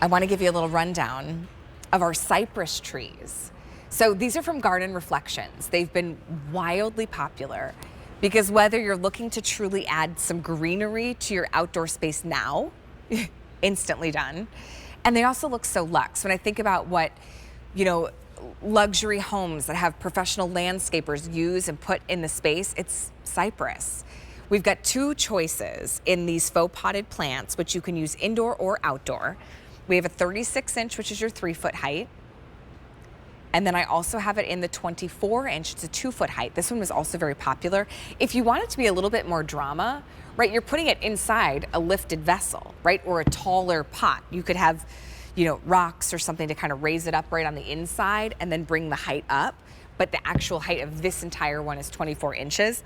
I want to give you a little rundown of our cypress trees. So these are from Garden Reflections. They've been wildly popular because whether you're looking to truly add some greenery to your outdoor space now, instantly done, and they also look so luxe. When I think about what, luxury homes that have professional landscapers use and put in the space, it's cypress. We've got two choices in these faux potted plants, which you can use indoor or outdoor. We have a 36-inch, which is your 3-foot height. And then I also have it in the 24-inch, it's a 2-foot height. This one was also very popular. If you want it to be a little bit more drama, right, you're putting it inside a lifted vessel, right, or a taller pot. You could have, rocks or something to kind of raise it up right on the inside and then bring the height up. But the actual height of this entire one is 24 inches.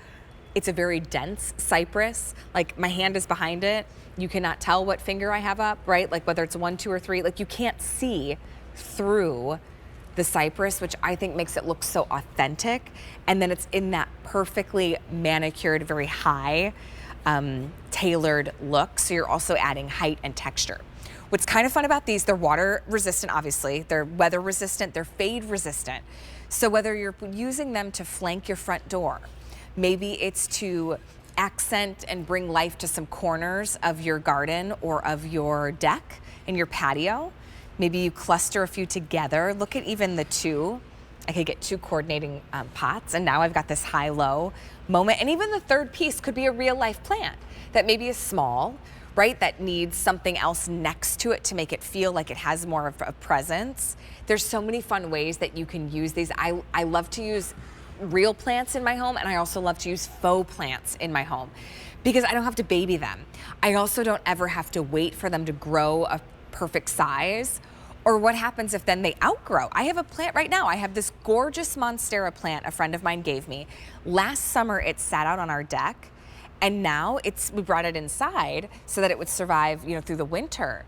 It's a very dense cypress. Like, my hand is behind it. You cannot tell what finger I have up, right? Like whether it's 1, 2, or 3, like you can't see through the cypress, which I think makes it look so authentic. And then it's in that perfectly manicured, very high, tailored look. So you're also adding height and texture. What's kind of fun about these, they're water resistant, obviously. They're weather resistant, they're fade resistant. So whether you're using them to flank your front door, maybe it's to accent and bring life to some corners of your garden or of your deck and your patio. Maybe you cluster a few together. Look at even the two. I could get 2 coordinating pots, and now I've got this high-low moment. And even the third piece could be a real-life plant that maybe is small, right, that needs something else next to it to make it feel like it has more of a presence. There's so many fun ways that you can use these. I love to use real plants in my home, and I also love to use faux plants in my home because I don't have to baby them. I also don't ever have to wait for them to grow a perfect size, or what happens if then they outgrow. I have a plant right now. I have this gorgeous Monstera plant a friend of mine gave me. Last summer it sat out on our deck, and now we brought it inside so that it would survive, through the winter.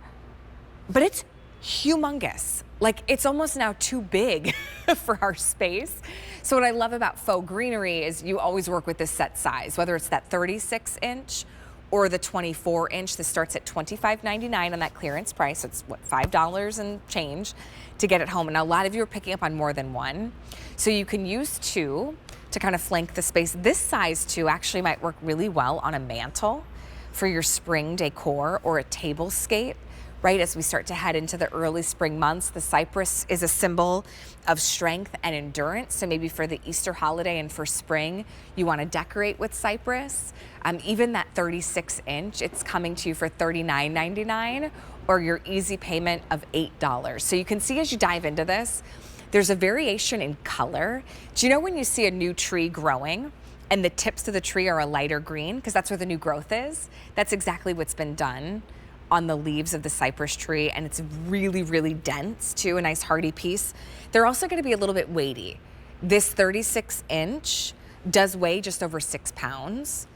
But it's humongous. Like, it's almost now too big for our space. So what I love about faux greenery is you always work with this set size, whether it's that 36-inch or the 24-inch. This starts at $25.99 on that clearance price. So it's $5 and change to get it home. And a lot of you are picking up on more than one. So you can use 2 to kind of flank the space. This size too actually might work really well on a mantle for your spring decor or a tablescape. Right, as we start to head into the early spring months, the cypress is a symbol of strength and endurance. So maybe for the Easter holiday and for spring, you want to decorate with cypress. Even that 36-inch, it's coming to you for $39.99 or your easy payment of $8. So you can see as you dive into this, there's a variation in color. Do you know when you see a new tree growing and the tips of the tree are a lighter green, because that's where the new growth is? That's exactly what's been done on the leaves of the cypress tree, and it's really, really dense too, a nice hardy piece. They're also gonna be a little bit weighty. This 36-inch does weigh just over 6 pounds.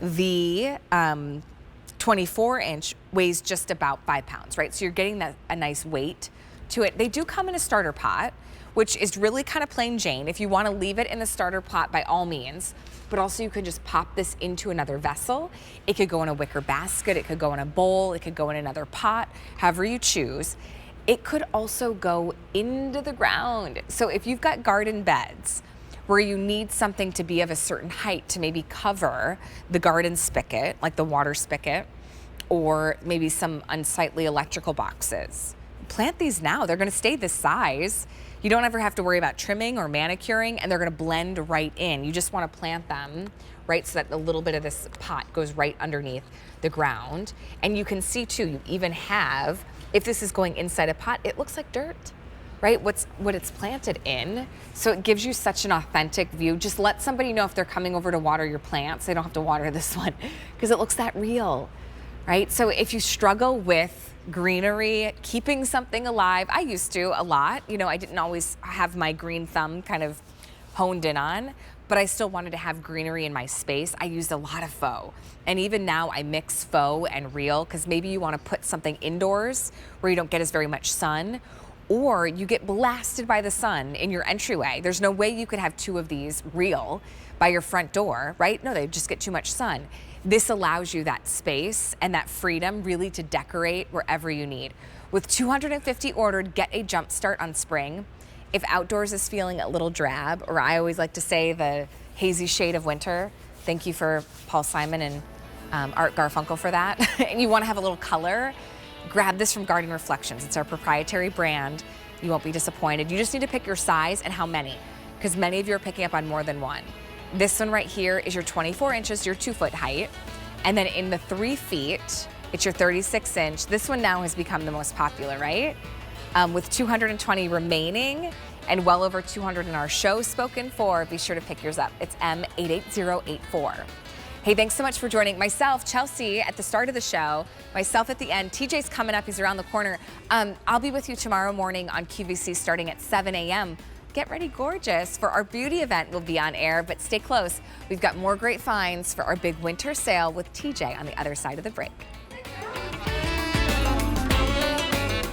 The 24-inch weighs just about 5 pounds, right? So you're getting a nice weight to it. They do come in a starter pot, which is really kind of plain Jane. If you want to leave it in the starter pot, by all means, but also you could just pop this into another vessel. It could go in a wicker basket, it could go in a bowl, it could go in another pot, however you choose. It could also go into the ground. So if you've got garden beds where you need something to be of a certain height to maybe cover the garden spigot, like the water spigot, or maybe some unsightly electrical boxes, plant these now. They're gonna stay this size. You don't ever have to worry about trimming or manicuring, and they're gonna blend right in. You just wanna plant them, right, so that a little bit of this pot goes right underneath the ground. And you can see too, you even have, if this is going inside a pot, it looks like dirt, right? What it's planted in. So it gives you such an authentic view. Just let somebody know if they're coming over to water your plants. They don't have to water this one because it looks that real, right? So if you struggle with greenery, keeping something alive, I used to a lot. I didn't always have my green thumb kind of honed in on, but I still wanted to have greenery in my space. I used a lot of faux. And even now I mix faux and real, because maybe you want to put something indoors where you don't get as very much sun, or you get blasted by the sun in your entryway. There's no way you could have 2 of these real by your front door, right? No, they just get too much sun. This allows you that space and that freedom really to decorate wherever you need. With 250 ordered, get a jump start on spring. If outdoors is feeling a little drab, or I always like to say the hazy shade of winter, thank you for Paul Simon and Art Garfunkel for that, and you wanna have a little color, grab this from Garden Reflections. It's our proprietary brand. You won't be disappointed. You just need to pick your size and how many, because many of you are picking up on more than one. This one right here is your 24 inches, your 2-foot height. And then in the 3 feet, it's your 36 inch. This one now has become the most popular, right? With 220 remaining and well over 200 in our show spoken for, be sure to pick yours up. It's M88084. Hey, thanks so much for joining myself, Chelsea, at the start of the show, myself at the end. TJ's coming up, he's around the corner. I'll be with you tomorrow morning on QVC starting at 7 a.m. Get ready gorgeous for our beauty event. We'll be on air, but stay close. We've got more great finds for our big winter sale with TJ on the other side of the break.